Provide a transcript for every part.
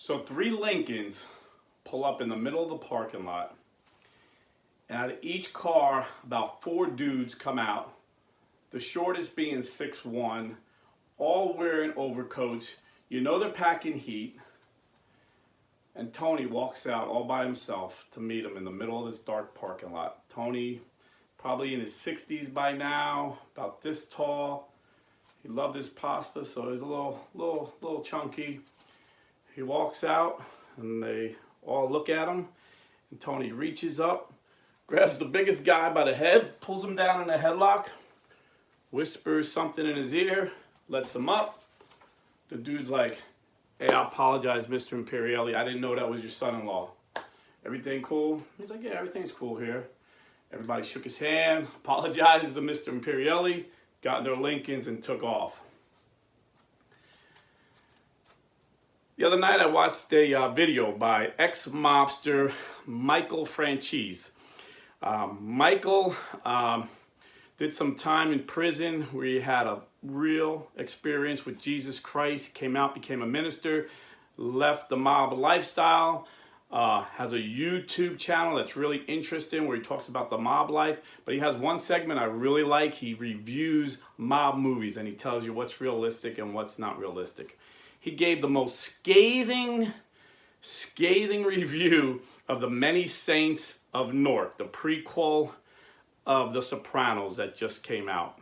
So 3 Lincolns pull up in the middle of the parking lot, and out of each car, about 4 dudes come out, the shortest being 6'1", all wearing overcoats. You know they're packing heat. And Tony walks out all by himself to meet him in the middle of this dark parking lot. Tony, probably in his 60s by now, about this tall. He loved his pasta, so he's a little chunky. He walks out, and they all look at him. And Tony reaches up, grabs the biggest guy by the head, pulls him down in a headlock, whispers something in his ear, lets him up. The dude's like, "Hey, I apologize, Mr. Imperiale. I didn't know that was your son-in-law. Everything cool?" He's like, "Yeah, everything's cool here." Everybody shook his hand, apologized to Mr. Imperiale, got their Lincolns, and took off. The other night I watched a video by ex-mobster Michael Franchise. Michael did some time in prison where he had a real experience with Jesus Christ, came out, became a minister, left the mob lifestyle, has a YouTube channel that's really interesting where he talks about the mob life. But he has one segment I really like. He reviews mob movies and he tells you what's realistic and what's not realistic. He gave the most scathing review of the Many Saints of Newark, the prequel of The Sopranos that just came out.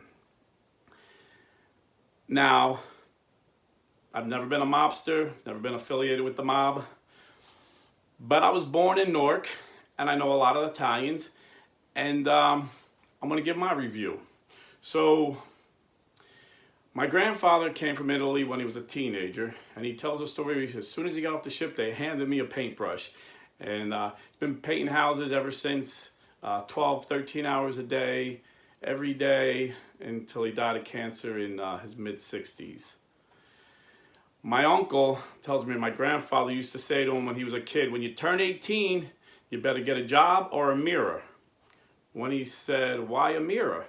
Now, I've never been a mobster, never been affiliated with the mob, but I was born in Newark, and I know a lot of Italians, and I'm going to give my review. So, my grandfather came from Italy when he was a teenager, and he tells a story. As soon as he got off the ship, they handed me a paintbrush, and he's been painting houses ever since, 12, 13 hours a day, every day, until he died of cancer in his mid-60s. My uncle tells me my grandfather used to say to him when he was a kid, "When you turn 18, you better get a job or a mirror." When he said, "Why a mirror?"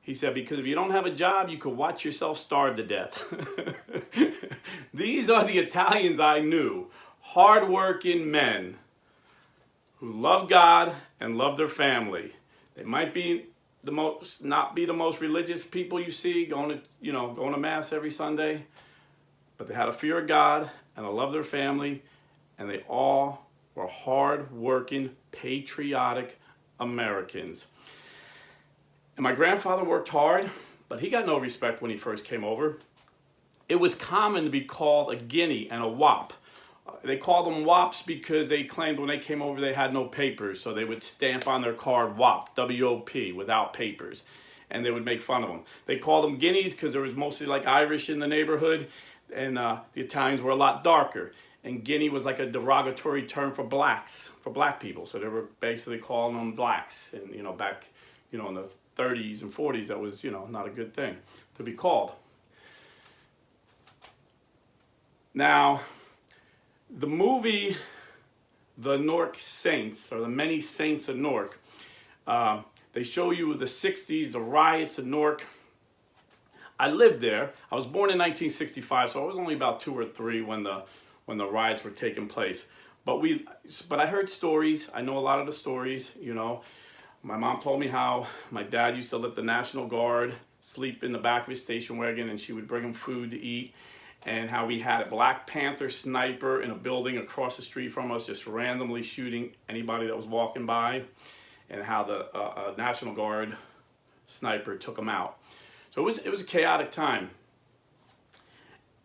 He said, "Because if you don't have a job, you could watch yourself starve to death." These are the Italians I knew. Hard-working men who love God and love their family. They might be not be the most religious people you see going to mass every Sunday, but they had a fear of God and a love of their family, and they all were hard-working, patriotic Americans. And my grandfather worked hard, but he got no respect when he first came over. It was common to be called a guinea and a wop. They called them wops because they claimed when they came over they had no papers, so they would stamp on their card WOP, W-O-P, without papers, and they would make fun of them. They called them guineas because there was mostly like Irish in the neighborhood, and the Italians were a lot darker. And guinea was like a derogatory term for blacks, for black people, so they were basically calling them blacks. And back in the 30s and 40s, that was not a good thing to be called. Now, the movie, The Newark Saints, or the Many Saints of Newark, they show you the 60s, the riots in Newark. I lived there. I was born in 1965, so I was only about 2 or 3 when the riots were taking place. But I heard stories. I know a lot of the stories. My mom told me how my dad used to let the National Guard sleep in the back of his station wagon, and she would bring him food to eat. And how we had a Black Panther sniper in a building across the street from us just randomly shooting anybody that was walking by, and how the National Guard sniper took him out. So it was a chaotic time.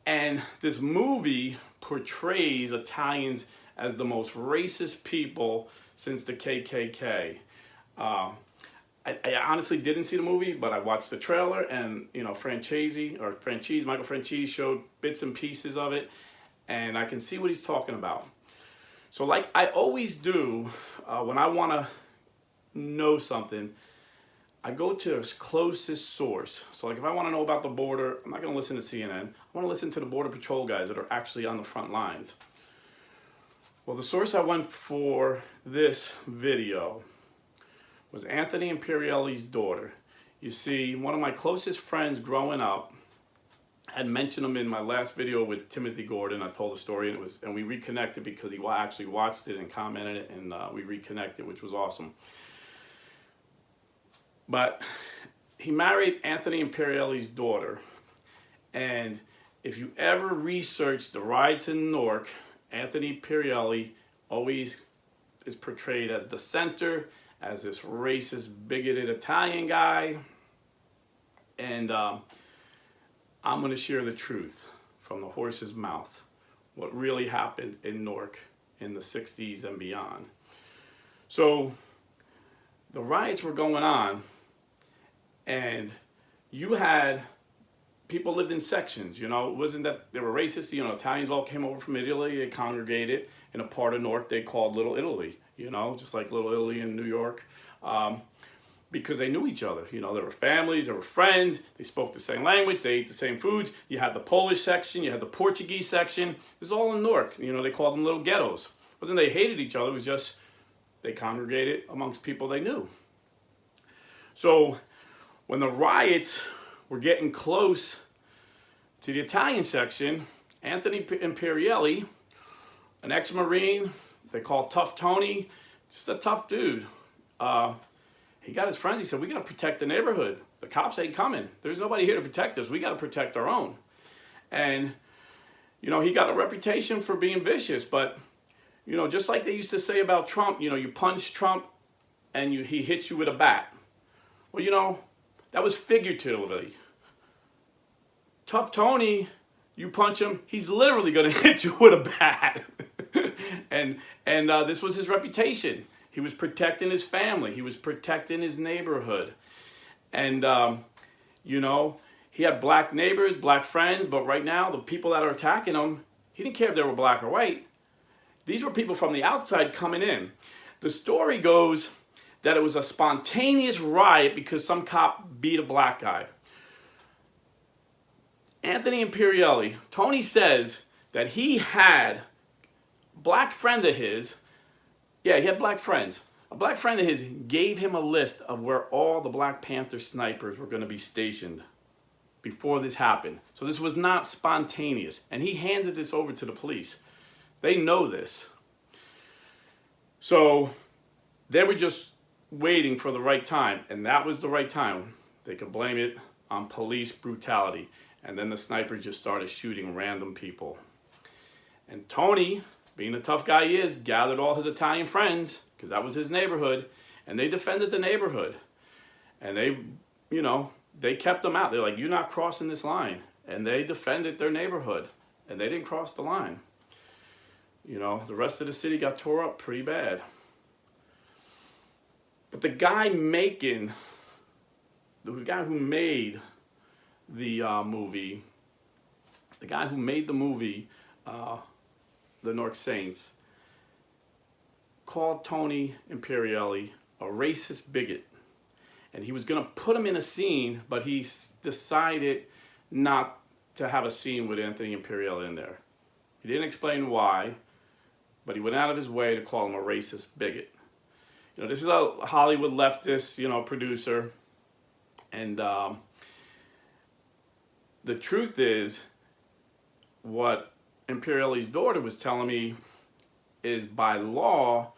And this movie portrays Italians as the most racist people since the KKK. I honestly didn't see the movie, but I watched the trailer, and Michael Franchise showed bits and pieces of it, and I can see what he's talking about. So like I always do, when I want to know something, I go to its closest source. So like if I want to know about the border, I'm not going to listen to CNN. I want to listen to the Border Patrol guys that are actually on the front lines. Well, the source I went for this video was Anthony Imperiale's daughter. You see, one of my closest friends growing up had mentioned him in my last video with Timothy Gordon. I told the story, and we reconnected because he actually watched it and commented it, and we reconnected, which was awesome. But he married Anthony Imperiale's daughter, and if you ever research the riots in Newark, Anthony Imperiale always is portrayed as the center, as this racist, bigoted Italian guy. And I'm going to share the truth from the horse's mouth, what really happened in Newark in the 60s and beyond. So the riots were going on, and you had people lived in sections. You know, it wasn't that they were racist. You know, Italians all came over from Italy. They congregated in a part of Newark they called Little Italy, you know, just like Little Italy in New York, because they knew each other. You know, there were families, there were friends. They spoke the same language. They ate the same foods. You had the Polish section. You had the Portuguese section. It was all in Newark. You know, they called them little ghettos. It wasn't they hated each other. It was just they congregated amongst people they knew. So when the riots were getting close to the Italian section, Anthony Imperiale, an ex-Marine, they call Tough Tony, just a tough dude. He got his friends. He said, we got to protect the neighborhood. The cops ain't coming. There's nobody here to protect us. We got to protect our own. And, you know, he got a reputation for being vicious. But, you know, just like they used to say about Trump, you know, you punch Trump and he hits you with a bat. Well, you know, that was figuratively. Tough Tony, you punch him, he's literally going to hit you with a bat. and this was his reputation. He was protecting his family. He was protecting his neighborhood. And, you know, he had black neighbors, black friends, but right now, the people that are attacking him, he didn't care if they were black or white. These were people from the outside coming in. The story goes that it was a spontaneous riot because some cop beat a black guy. Anthony Imperiale, Tony says that he had a black friend of his. Yeah, he had black friends. A black friend of his gave him a list of where all the Black Panther snipers were going to be stationed before this happened. So this was not spontaneous. And he handed this over to the police. They know this. So they were just waiting for the right time. And that was the right time. They could blame it on police brutality. And then the snipers just started shooting random people. And Tony, being the tough guy he is, gathered all his Italian friends, because that was his neighborhood, and they defended the neighborhood. And they, you know, they kept them out. They're like, you're not crossing this line. And they defended their neighborhood, and they didn't cross the line. You know, the rest of the city got tore up pretty bad. But the guy who made the movie, The Newark Saints, called Tony Imperiale a racist bigot. And he was going to put him in a scene, but he decided not to have a scene with Anthony Imperiale in there. He didn't explain why, but he went out of his way to call him a racist bigot. You know, this is a Hollywood leftist, you know, producer. And the truth is, what Imperiale's daughter was telling me is by law,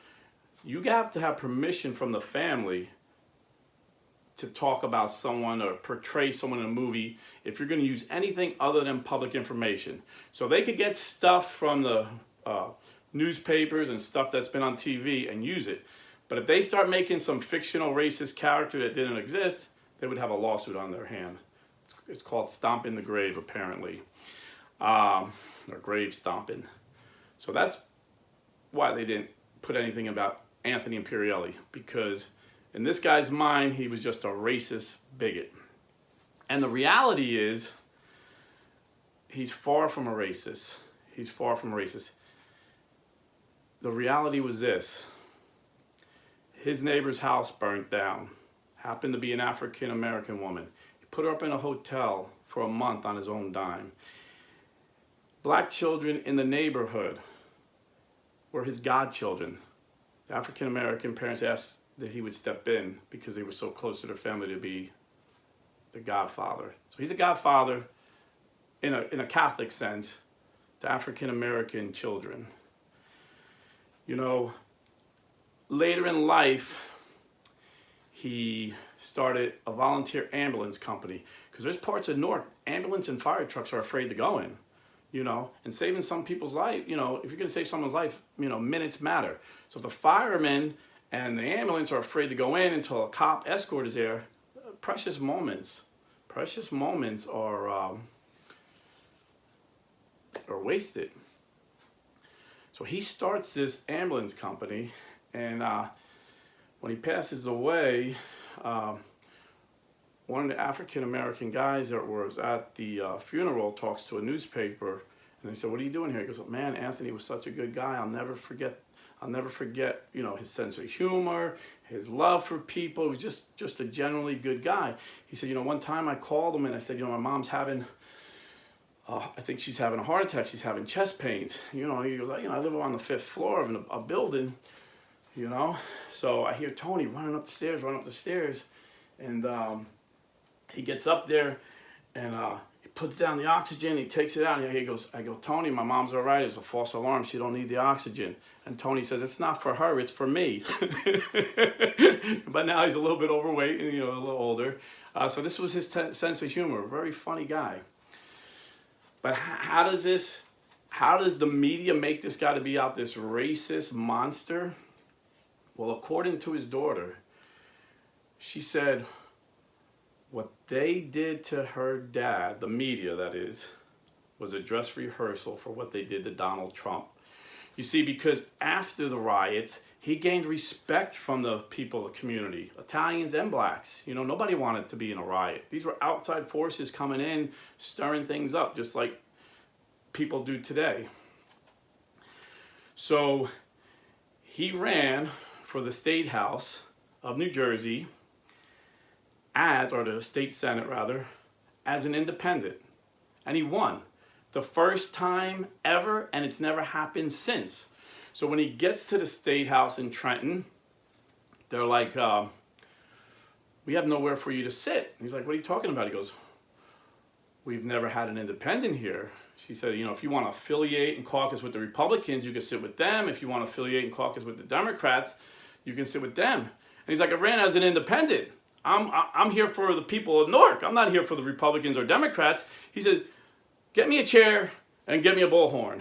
you have to have permission from the family to talk about someone or portray someone in a movie if you're going to use anything other than public information. So they could get stuff from the newspapers and stuff that's been on TV and use it. But if they start making some fictional racist character that didn't exist, they would have a lawsuit on their hand. It's called stomping the grave, apparently. Or grave stomping. So that's why they didn't put anything about Anthony Imperiale, because in this guy's mind, he was just a racist bigot. And the reality is, he's far from a racist. He's far from a racist. The reality was this. His neighbor's house burnt down. Happened to be an African-American woman. He put her up in a hotel for a month on his own dime. Black children in the neighborhood were his godchildren. The African-American parents asked that he would step in because they were so close to their family to be the godfather. So he's a godfather in a Catholic sense, to African American children. You know, later in life, he started a volunteer ambulance company, because there's parts of Newark, ambulance and fire trucks are afraid to go in, you know, and saving some people's life, you know, if you're going to save someone's life, you know, minutes matter. So if the firemen and the ambulance are afraid to go in until a cop escort is there, precious moments are wasted. So he starts this ambulance company, and when he passes away, one of the African American guys that was at the funeral talks to a newspaper, and they said, "What are you doing here?" He goes, "Man, Anthony was such a good guy. I'll never forget, you know, his sense of humor, his love for people. He was just a generally good guy." He said, "You know, one time I called him and I said, you know, my mom's having, I think she's having a heart attack. She's having chest pains. You know," he goes, "You know, I live on the 5th floor of a building, you know. So I hear Tony running up the stairs, and he gets up there, and he puts down the oxygen. He takes it out, and he goes, I go, Tony, my mom's all right. It's a false alarm. She don't need the oxygen." And Tony says, "It's not for her. It's for me." But now he's a little bit overweight and, you know, a little older. So this was his sense of humor. A very funny guy. But how does the media make this guy to be out this racist monster? Well, according to his daughter, she said what they did to her dad, the media that is, was a dress rehearsal for what they did to Donald Trump. You see, because after the riots, he gained respect from the people of the community, Italians and blacks. You know, nobody wanted to be in a riot. These were outside forces coming in, stirring things up, just like people do today. So he ran for the State House of New Jersey or the State Senate rather, as an independent. And he won. The first time ever, and it's never happened since. So when he gets to the State House in Trenton, they're like, "We have nowhere for you to sit." And he's like, "What are you talking about?" He goes, "We've never had an independent here." She said, "You know, if you want to affiliate and caucus with the Republicans, you can sit with them. If you want to affiliate and caucus with the Democrats, you can sit with them." And he's like, "I ran as an independent. I'm here for the people of Newark. I'm not here for the Republicans or Democrats." He said, "Get me a chair and get me a bullhorn."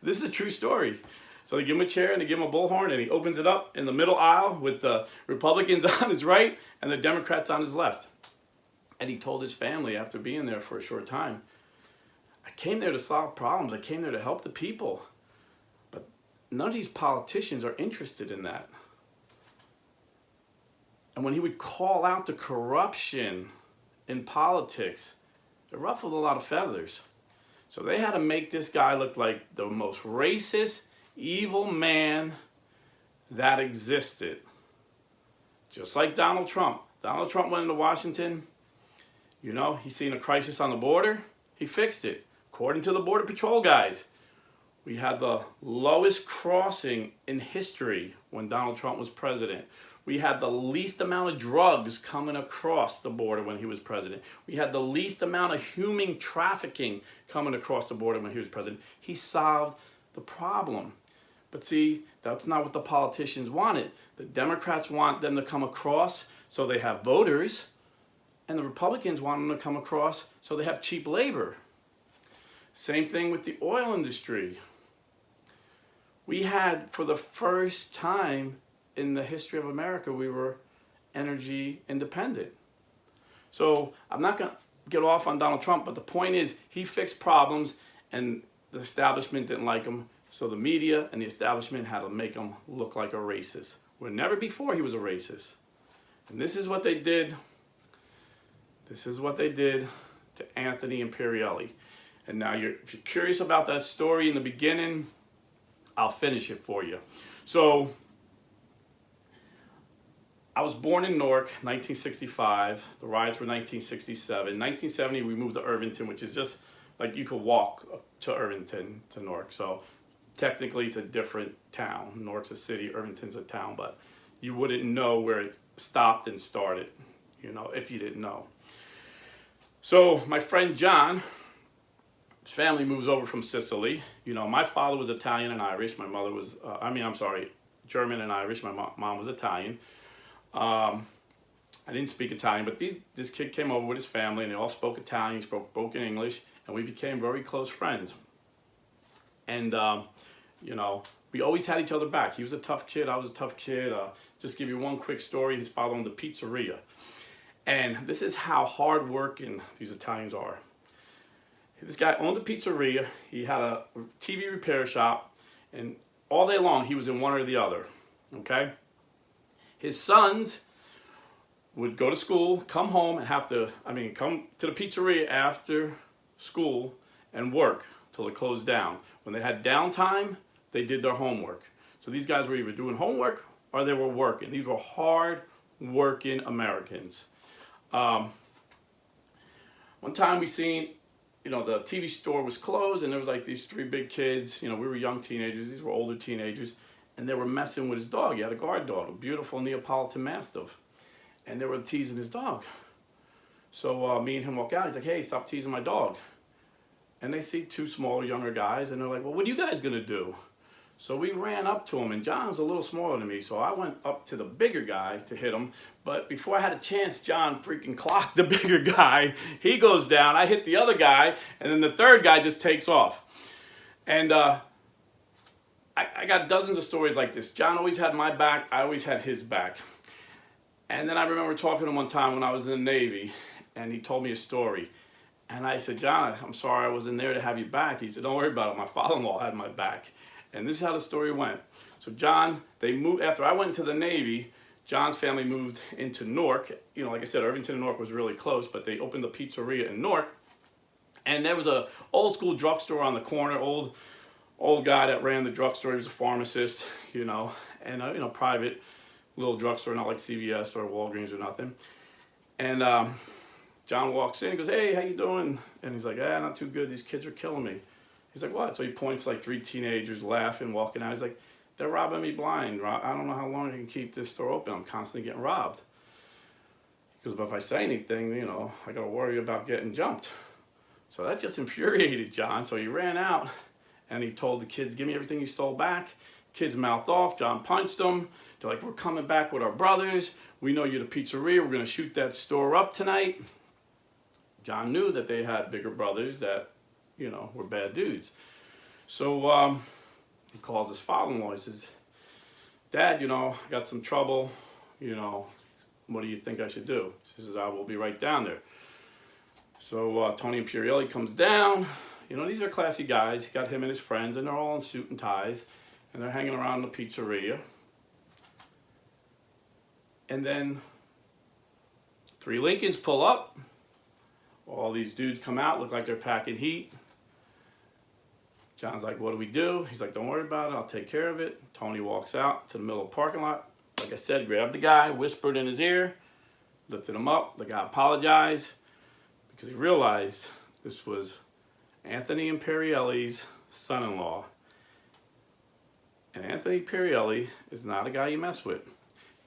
This is a true story. So they give him a chair and they give him a bullhorn, and he opens it up in the middle aisle with the Republicans on his right and the Democrats on his left. And he told his family after being there for a short time, "I came there to solve problems. I came there to help the people. But none of these politicians are interested in that." And when he would call out the corruption in politics, it ruffled a lot of feathers. So they had to make this guy look like the most racist, evil man that existed. Just like Donald Trump. Donald Trump went into Washington. You know, he seen a crisis on the border. He fixed it. According to the Border Patrol guys, we had the lowest crossing in history when Donald Trump was president. We had the least amount of drugs coming across the border when he was president. We had the least amount of human trafficking coming across the border when he was president. He solved the problem. But see, that's not what the politicians wanted. The Democrats want them to come across so they have voters, and the Republicans want them to come across so they have cheap labor. Same thing with the oil industry. We had, for the first time in the history of America, we were energy independent. So I'm not going to get off on Donald Trump, but the point is he fixed problems and the establishment didn't like him. So the media and the establishment had to make him look like a racist, where never before he was a racist. And this is what they did. This is what they did to Anthony Imperiale. And now if you're curious about that story in the beginning, I'll finish it for you. So I was born in Newark, 1965. The riots were 1967. 1970, we moved to Irvington, which is just like you could walk to Irvington to Newark. So technically, it's a different town. Newark's a city, Irvington's a town, but you wouldn't know where it stopped and started, you know, if you didn't know. So my friend John, his family moves over from Sicily. You know, my father was Italian and Irish. My mother was, German and Irish. My mom was Italian. I didn't speak Italian, but this kid came over with his family, and they all spoke Italian, spoke broken English, and we became very close friends. And, you know, we always had each other back. He was a tough kid. I was a tough kid. Just give you one quick story. His father owned a pizzeria. And this is how hard-working these Italians are. This guy owned a pizzeria. He had a TV repair shop. And all day long, he was in one or the other. Okay? His sons would go to school, come home, and come to the pizzeria after school and work till it closed down. When they had downtime, they did their homework. So these guys were either doing homework or they were working. These were hard-working Americans. One time we seen, you know, the TV store was closed, and there was like these three big kids. You know, we were young teenagers. These were older teenagers. And they were messing with his dog. He had a guard dog, a beautiful Neapolitan Mastiff. And they were teasing his dog. So me and him walk out. He's like, hey, stop teasing my dog. And they see two smaller, younger guys, and they're like, well, what are you guys going to do? So we ran up to him, and John's a little smaller than me, so I went up to the bigger guy to hit him. But before I had a chance, John freaking clocked the bigger guy. He goes down. I hit the other guy, and then the third guy just takes off. And I got dozens of stories like this. John always had my back. I always had his back. And then I remember talking to him one time when I was in the Navy, and he told me a story. And I said, John, I'm sorry I wasn't there to have you back. He said, don't worry about it. My father-in-law had my back. And this is how the story went. So John, they moved, after I went into the Navy, John's family moved into Newark. You know, like I said, Irvington and Newark was really close, but they opened a pizzeria in Newark. And there was a old school drugstore on the corner, old guy that ran the drugstore. He was a pharmacist, you know, and private little drugstore, not like CVS or Walgreens or nothing. And John walks in, he goes, hey, how you doing? And he's like, not too good. These kids are killing me. He's like, what? So he points like three teenagers laughing, walking out. He's like, they're robbing me blind. I don't know how long I can keep this store open. I'm constantly getting robbed. He goes, but if I say anything, you know, I got to worry about getting jumped. So that just infuriated John. So he ran out and he told the kids, give me everything you stole back. Kids mouthed off. John punched them. They're like, we're coming back with our brothers. We know you're the pizzeria. We're going to shoot that store up tonight. John knew that they had bigger brothers that, you know, were bad dudes. So he calls his father-in-law. He says, Dad, you know, I got some trouble. You know, what do you think I should do? He says, I will be right down there. So Tony Imperiale comes down. You know, these are classy guys. He got him and his friends, and they're all in suit and ties. And they're hanging around the pizzeria. And then 3 Lincolns pull up. All these dudes come out, look like they're packing heat. John's like, what do we do? He's like, don't worry about it. I'll take care of it. Tony walks out to the middle of the parking lot. Like I said, grabbed the guy, whispered in his ear, lifted him up. The guy apologized because he realized this was Anthony Imperiale's son-in-law. And Anthony Imperiale is not a guy you mess with.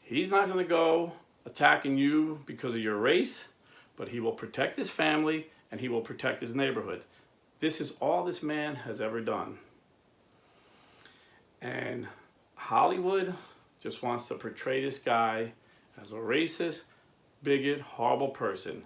He's not going to go attacking you because of your race, but he will protect his family and he will protect his neighborhood. This is all this man has ever done. And Hollywood just wants to portray this guy as a racist, bigot, horrible person.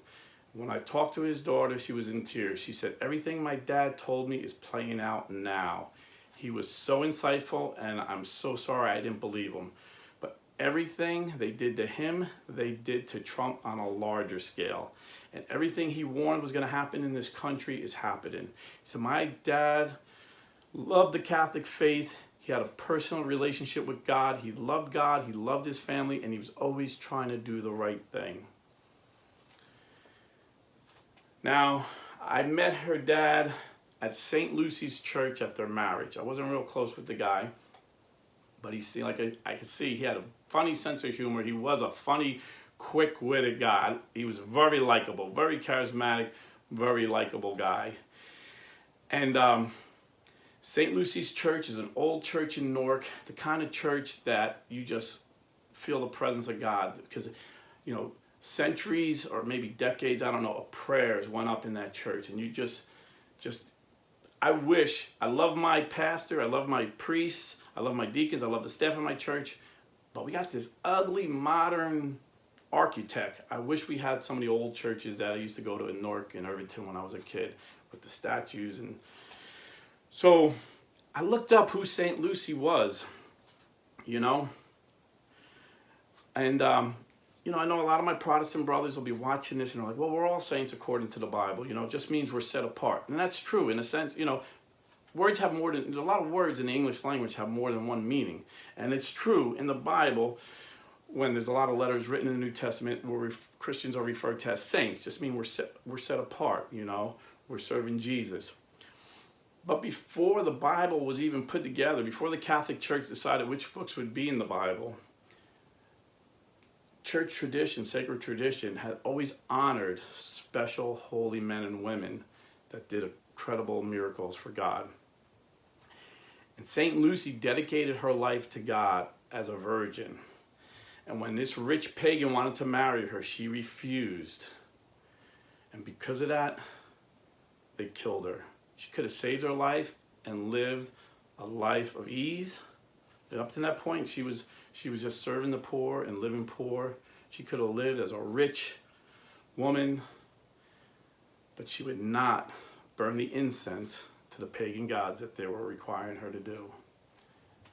When I talked to his daughter, she was in tears. She said, everything my dad told me is playing out now. He was so insightful, and I'm so sorry I didn't believe him. But everything they did to him, they did to Trump on a larger scale. And everything he warned was going to happen in this country is happening. So my dad loved the Catholic faith. He had a personal relationship with God. He loved his family, and he was always trying to do the right thing. Now, I met her dad at St. Lucy's Church at their marriage. I wasn't real close with the guy, but I could see he had a funny sense of humor. He was a funny, quick-witted guy. He was very likable, very charismatic, very likable guy. And St. Lucy's Church is an old church in Newark, the kind of church that you just feel the presence of God because, you know, centuries or maybe decades, I don't know, of prayers went up in that church, and you just I love my pastor, I love my priests, I love my deacons, I love the staff of my church, but we got this ugly modern architect. I wish we had some of the old churches that I used to go to in Newark and Irvington when I was a kid with the statues. And so I looked up who St. Lucy was, you know, and I know a lot of my Protestant brothers will be watching this and they're like, well, we're all saints according to the Bible. It just means we're set apart. And that's true in a sense. Words have more than, a lot of words in the English language have more than one meaning. And it's true in the Bible when there's a lot of letters written in the New Testament where Christians are referred to as saints. Just mean we're set apart, we're serving Jesus. But before the Bible was even put together, before the Catholic Church decided which books would be in the Bible, church tradition, sacred tradition, had always honored special holy men and women that did incredible miracles for God. And St. Lucy dedicated her life to God as a virgin. And when this rich pagan wanted to marry her, she refused. And because of that, they killed her. She could have saved her life and lived a life of ease. And up to that point, she was just serving the poor and living poor. She could have lived as a rich woman, but she would not burn the incense to the pagan gods that they were requiring her to do.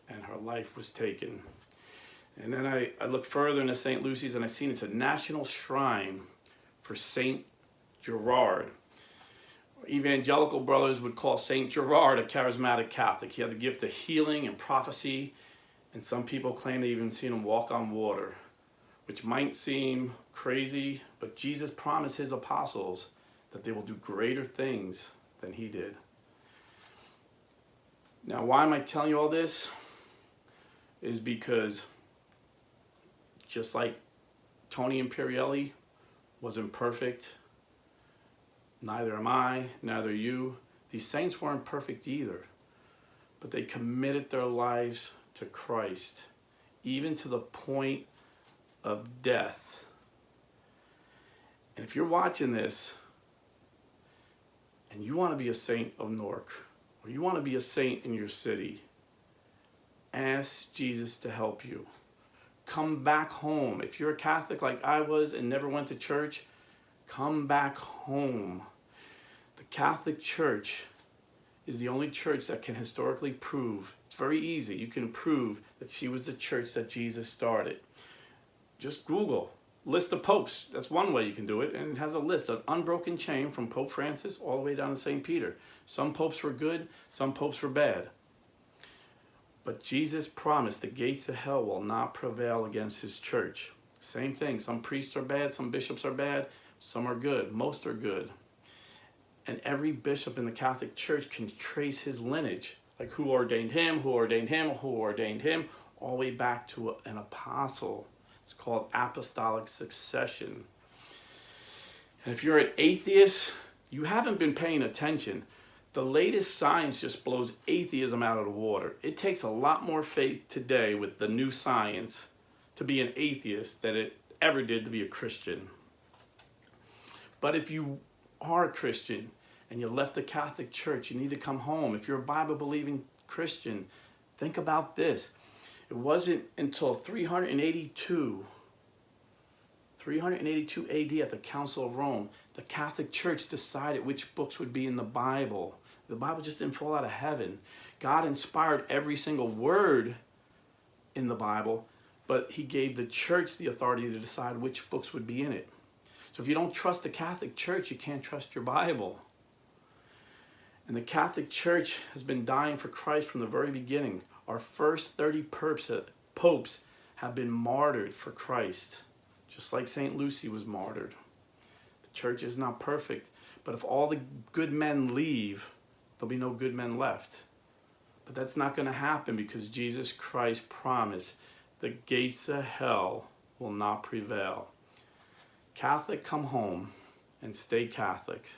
And her life was taken. And then I looked further into St. Lucy's and I seen it's a national shrine for St. Gerard. Evangelical brothers would call St. Gerard a charismatic Catholic. He had the gift of healing and prophecy, and some people claim they even seen him walk on water, which might seem crazy, but Jesus promised his apostles that they will do greater things than he did. Now, why am I telling you all this? Is because just like Tony Imperiale wasn't perfect, neither am I, neither are you. These saints weren't perfect either, but they committed their lives to Christ, even to the point of death. And if you're watching this and you want to be a saint of Newark, or you want to be a saint in your city, ask Jesus to help you. Come back home. If you're a Catholic like I was and never went to church, come back home. The Catholic Church is the only church that can historically prove, it's very easy, you can prove that she was the church that Jesus started. Just Google, list of popes. That's one way you can do it, and it has a list, an unbroken chain from Pope Francis all the way down to St. Peter. Some popes were good, some popes were bad. But Jesus promised the gates of hell will not prevail against his church. Same thing, some priests are bad, some bishops are bad, some are good, most are good. And every bishop in the Catholic Church can trace his lineage, like who ordained him, who ordained him, who ordained him, all the way back to an apostle. It's called apostolic succession. And if you're an atheist, you haven't been paying attention. The latest science just blows atheism out of the water. It takes a lot more faith today with the new science to be an atheist than it ever did to be a Christian. But if you are a Christian and you left the Catholic Church, you need to come home. If you're a Bible-believing Christian, think about this. It wasn't until 382 AD at the Council of Rome, the Catholic Church decided which books would be in the Bible. The Bible just didn't fall out of heaven. God inspired every single word in the Bible, but he gave the church the authority to decide which books would be in it. So if you don't trust the Catholic Church, you can't trust your Bible. And the Catholic Church has been dying for Christ from the very beginning. Our first 30 popes have been martyred for Christ, just like St. Lucy was martyred. The church is not perfect, but if all the good men leave, there'll be no good men left. But that's not going to happen because Jesus Christ promised the gates of hell will not prevail. Catholic, come home and stay Catholic.